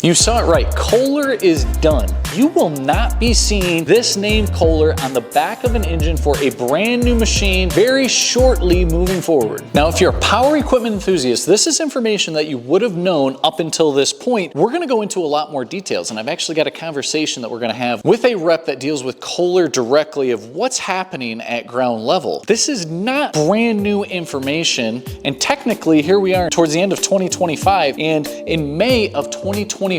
You saw it right, Kohler is done. You will not be seeing this name Kohler on the back of an engine for a brand new machine very shortly moving forward. Now, if you're a power equipment enthusiast, this is information that you would have known up until this point. We're gonna go into a lot more details, and I've actually got a conversation that we're gonna have with a rep that deals with Kohler directly of what's happening at ground level. This is not brand new information, and technically here we are towards the end of 2025, and in May of 2024,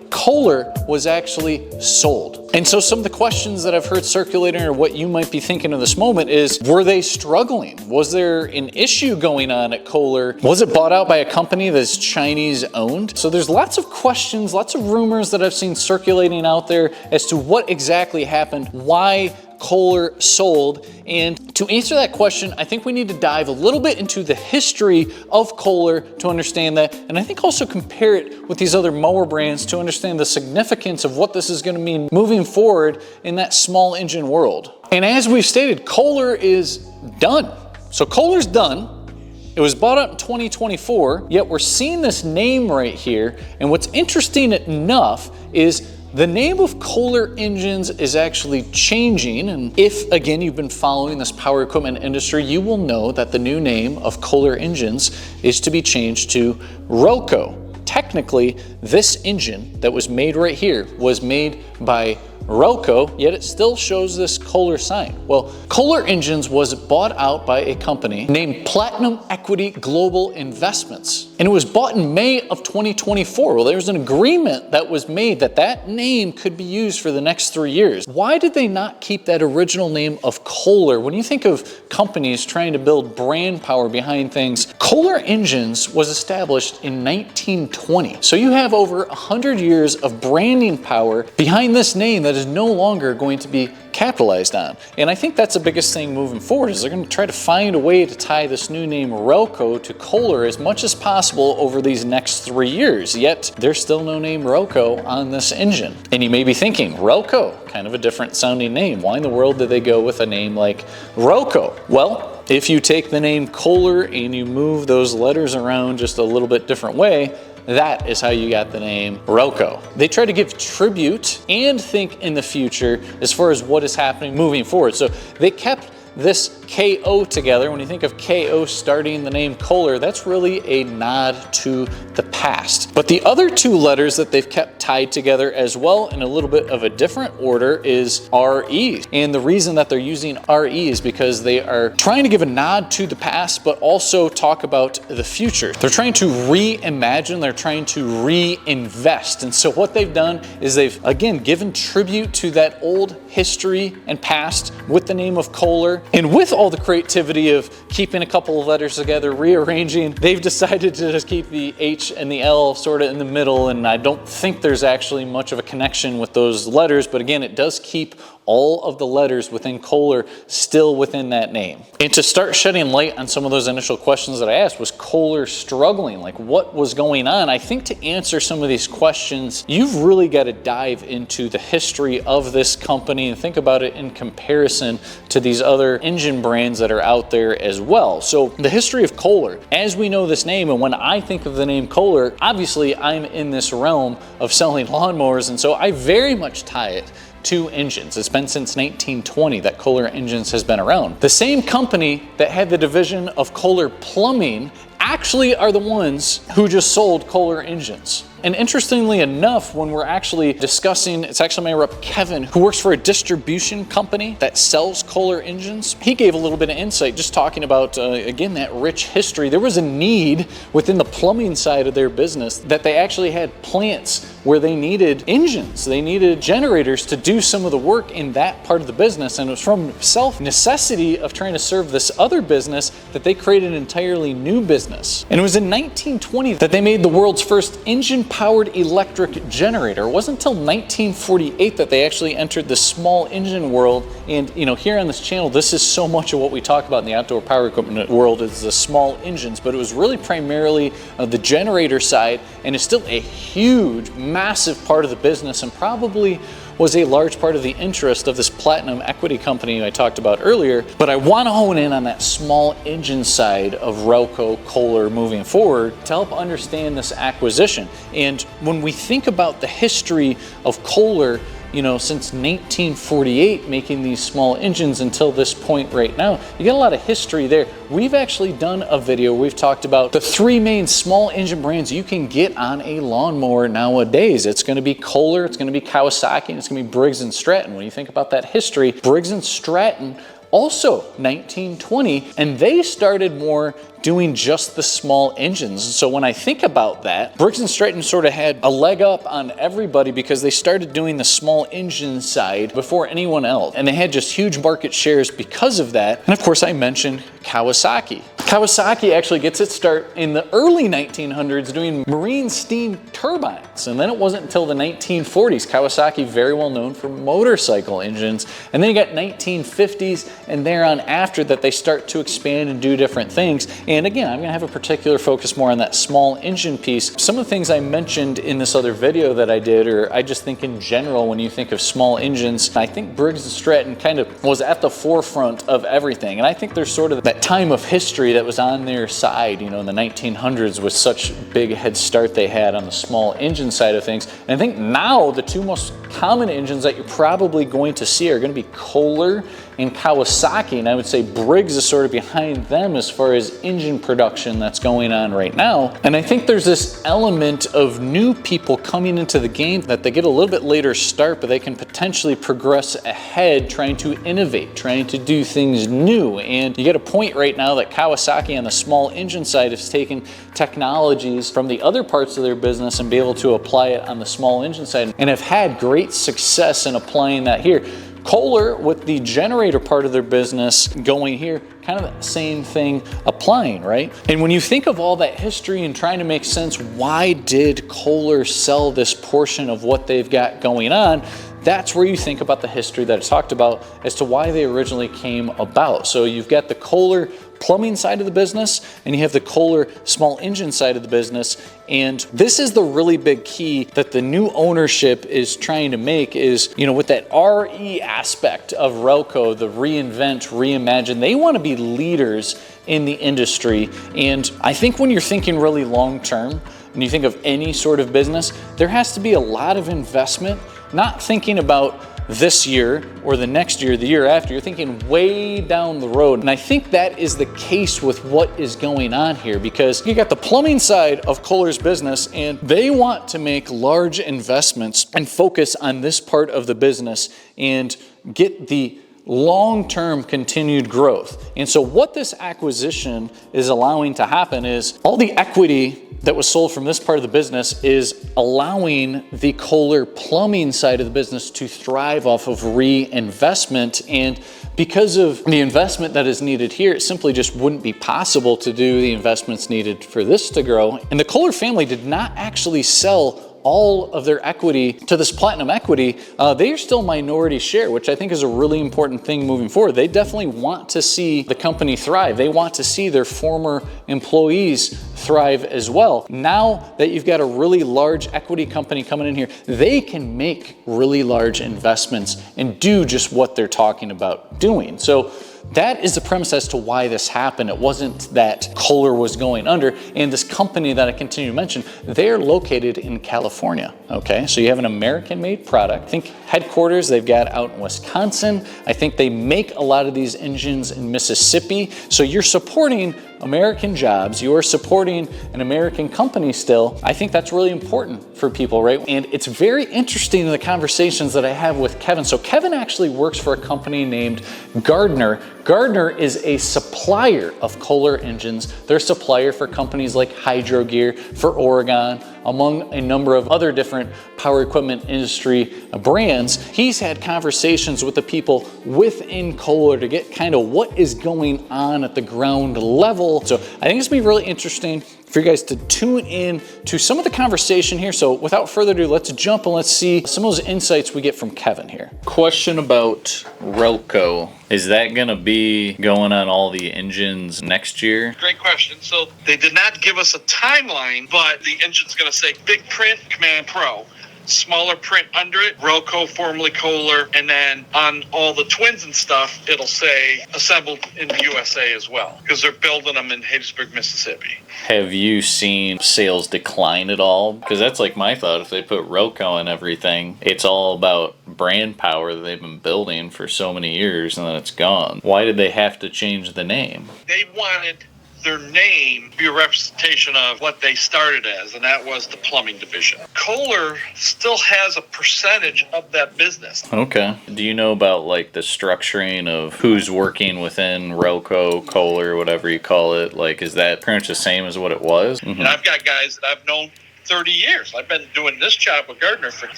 Kohler was actually sold. And so some of the questions that I've heard circulating or what you might be thinking in this moment is, were they struggling? Was there an issue going on at Kohler? Was it bought out by a company that's Chinese owned? So there's lots of questions, lots of rumors that I've seen circulating out there as to what exactly happened, why Kohler sold. And to answer that question, I think we need to dive a little bit into the history of Kohler to understand that, and I think also compare it with these other mower brands to understand the significance of what this is going to mean moving forward in that small engine world. And as we've stated, Kohler is done. So Kohler's done. It was bought out in 2024, yet we're seeing this name right here. And what's interesting enough is the name of Kohler Engines is actually changing, and if, again, you've been following this power equipment industry, you will know that the new name of Kohler Engines is to be changed to Roco. Technically, this engine that was made right here was made by Roco, yet it still shows this Kohler sign. Well, Kohler Engines was bought out by a company named Platinum Equity Global Investments, and it was bought in May of 2024. Well, there was an agreement that was made that that name could be used for the next 3 years. Why did they not keep that original name of Kohler? When you think of companies trying to build brand power behind things, Kohler Engines was established in 1920. So you have over 100 years of branding power behind this name that is no longer going to be capitalized on. And I think that's the biggest thing moving forward, is they're going to try to find a way to tie this new name Roco to Kohler as much as possible over these next 3 years. Yet there's still no name Roco on this engine. And you may be thinking, Roco, kind of a different sounding name. Why in the world did they go with a name like Roco? Well, if you take the name Kohler and you move those letters around just a little bit different way, that is how you got the name Roco. They try to give tribute and think in the future as far as what is happening moving forward. So they kept this KO together. When you think of KO starting the name Kohler, that's really a nod to the past. But the other two letters that they've kept tied together as well in a little bit of a different order is RE. And the reason that they're using RE is because they are trying to give a nod to the past, but also talk about the future. They're trying to reimagine, they're trying to reinvest. And so what they've done is they've, again, given tribute to that old history and past with the name of Kohler. And with all the creativity of keeping a couple of letters together, rearranging, they've decided to just keep the H and the L sort of in the middle, and I don't think there's actually much of a connection with those letters, but again, it does keep all of the letters within Kohler still within that name. And to start shedding light on some of those initial questions that I asked, was Kohler struggling? Like, what was going on? I think to answer some of these questions, you've really got to dive into the history of this company and think about it in comparison to these other engine brands that are out there as well. So the history of Kohler, as we know this name, and when I think of the name Kohler, obviously I'm in this realm of selling lawnmowers, and so I very much tie it to engines. It's been since 1920 that Kohler Engines has been around. The same company that had the division of Kohler Plumbing actually are the ones who just sold Kohler Engines. And interestingly enough, when we're actually discussing, it's actually my rep Kevin, who works for a distribution company that sells Kohler Engines. He gave a little bit of insight just talking about, again, that rich history. There was a need within the plumbing side of their business that they actually had plants where they needed engines. They needed generators to do some of the work in that part of the business. And it was from self-necessity of trying to serve this other business that they created an entirely new business. And it was in 1920 that they made the world's first engine-powered electric generator. It wasn't until 1948 that they actually entered the small engine world. And here on this channel, this is so much of what we talk about in the outdoor power equipment world is the small engines, but it was really primarily the generator side, and it's still a huge, massive part of the business and probably was a large part of the interest of this platinum equity company I talked about earlier. But I want to hone in on that small engine side of Relco Kohler moving forward to help understand this acquisition. And when we think about the history of Kohler, you know, since 1948 making these small engines until this point right now, you get a lot of history there. We've actually done a video, we've talked about the 3 main small engine brands you can get on a lawnmower nowadays. It's going to be Kohler, it's going to be Kawasaki, and it's going to be Briggs & Stratton. When you think about that history, Briggs & Stratton also 1920, and they started more doing just the small engines. So when I think about that, Briggs & Stratton sort of had a leg up on everybody because they started doing the small engine side before anyone else. And they had just huge market shares because of that. And of course, I mentioned Kawasaki. Kawasaki actually gets its start in the early 1900s doing marine steam turbines. And then it wasn't until the 1940s, Kawasaki very well known for motorcycle engines. And then you got 1950s and thereon after that they start to expand and do different things. And again, I'm going to have a particular focus more on that small engine piece. Some of the things I mentioned in this other video that I did, or I just think in general when you think of small engines, I think Briggs & Stratton kind of was at the forefront of everything. And I think there's sort of that time of history that was on their side, you know, in the 1900s with such big head start they had on the small engine side of things. And I think now the 2 most common engines that you're probably going to see are going to be Kohler and Kawasaki, and I would say Briggs is sort of behind them as far as engine production that's going on right now. And I think there's this element of new people coming into the game that they get a little bit later start, but they can potentially progress ahead trying to innovate, trying to do things new. And you get a point right now that Kawasaki on the small engine side has taken technologies from the other parts of their business and be able to apply it on the small engine side and have had great success in applying that here. Kohler, with the generator part of their business going here, kind of the same thing applying, right? And when you think of all that history and trying to make sense, why did Kohler sell this portion of what they've got going on? That's where you think about the history that I talked about as to why they originally came about. So you've got the Kohler plumbing side of the business and you have the Kohler small engine side of the business. And this is the really big key that the new ownership is trying to make is, you know, with that RE aspect of Relco, the reinvent, reimagine, they want to be leaders in the industry. And I think when you're thinking really long term and you think of any sort of business, there has to be a lot of investment, not thinking about this year or the next year, the year after. You're thinking way down the road. And I think that is the case with what is going on here, because you got the plumbing side of Kohler's business and they want to make large investments and focus on this part of the business and get the long-term continued growth. And so what this acquisition is allowing to happen is all the equity that was sold from this part of the business is allowing the Kohler plumbing side of the business to thrive off of reinvestment. And because of the investment that is needed here, it simply just wouldn't be possible to do the investments needed for this to grow. And the Kohler family did not actually sell all of their equity to this platinum equity. They are still minority share, which I think is a really important thing moving forward. They definitely want to see the company thrive. They want to see their former employees thrive as well. Now that you've got a really large equity company coming in here, they can make really large investments and do just what they're talking about doing. So that is the premise as to why this happened. It wasn't that Kohler was going under. And this company that I continue to mention, they're located in California, okay? So you have an American-made product. I think headquarters they've got out in Wisconsin. I think they make a lot of these engines in Mississippi. So you're supporting American jobs, you are supporting an American company still. I think that's really important for people, right? And it's very interesting in the conversations that I have with Kevin. So Kevin actually works for a company named Gardner. Gardner is a supplier of Kohler engines. They're a supplier for companies like Hydro Gear, for Oregon, among a number of other different power equipment industry brands. He's had conversations with the people within Kohler to get kind of what is going on at the ground level. So I think it's gonna be really interesting for you guys to tune in to some of the conversation here. So without further ado, let's jump and let's see some of those insights we get from Kevin here. Question about Relco. Is that gonna be going on all the engines next year? Great question. So they did not give us a timeline, but the engine's gonna say big print Command Pro. smaller print under it, Roco, formerly Kohler, and then on all the twins and stuff, it'll say assembled in the USA as well, because they're building them in Hattiesburg, Mississippi. Have you seen sales decline at all? Because that's like my thought. If they put Roco in everything, it's all about brand power that they've been building for so many years, and then it's gone. Why did they have to change the name? They wanted their name to be a representation of what they started as, and that was the plumbing division. Kohler still has a percentage of that business. Okay. Do you know about like the structuring of who's working within Roco, Kohler, whatever you call it? Like, is that pretty much the same as what it was? And I've got guys that I've known 30 years. I've been doing this job with Gardner for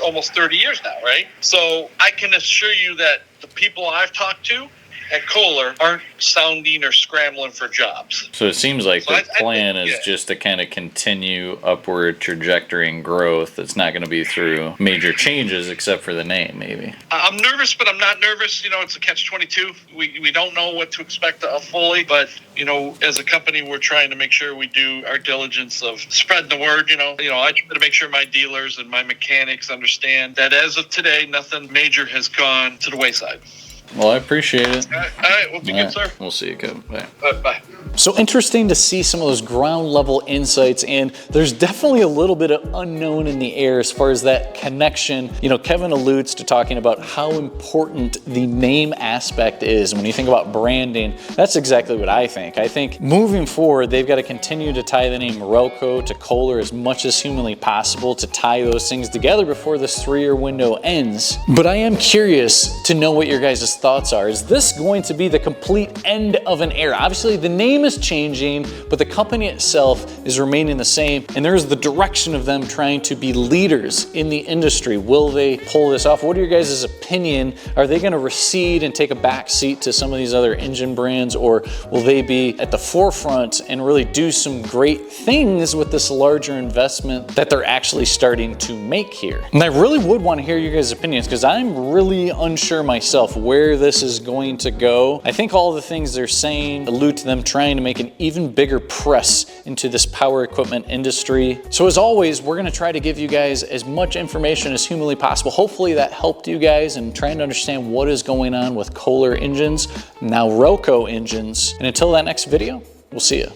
almost 30 years now, right? So I can assure you that the people I've talked to at Kohler aren't sounding or scrambling for jobs. So it seems like the plan is just to kind of continue upward trajectory and growth. It's not going to be through major changes except for the name, maybe. I'm nervous, but I'm not nervous. You know, it's a catch-22. We don't know what to expect fully, but, you know, as a company, we're trying to make sure we do our diligence of spreading the word, you know. I try to make sure my dealers and my mechanics understand that as of today, nothing major has gone to the wayside. Well, I appreciate it. All right. We'll be good, sir. We'll see you, Kevin. Bye. Bye. So interesting to see some of those ground level insights, and there's definitely a little bit of unknown in the air as far as that connection. You know, Kevin alludes to talking about how important the name aspect is. When you think about branding, that's exactly what I think. I think moving forward, they've got to continue to tie the name Roco to Kohler as much as humanly possible to tie those things together before this 3-year window ends. But I am curious to know what your guys' thoughts are. Is this going to be the complete end of an era? Obviously, the name is changing, but the company itself is remaining the same, and there's the direction of them trying to be leaders in the industry. Will they pull this off? What are your guys' opinion? Are they going to recede and take a back seat to some of these other engine brands, or will they be at the forefront and really do some great things with this larger investment that they're actually starting to make here? And I really would want to hear your guys' opinions, because I'm really unsure myself where this is going to go. I think all the things they're saying allude to them trying to make an even bigger press into this power equipment industry. So as always, we're going to try to give you guys as much information as humanly possible. Hopefully that helped you guys in trying to understand what is going on with Kohler engines, now Roco engines. And until that next video, we'll see you.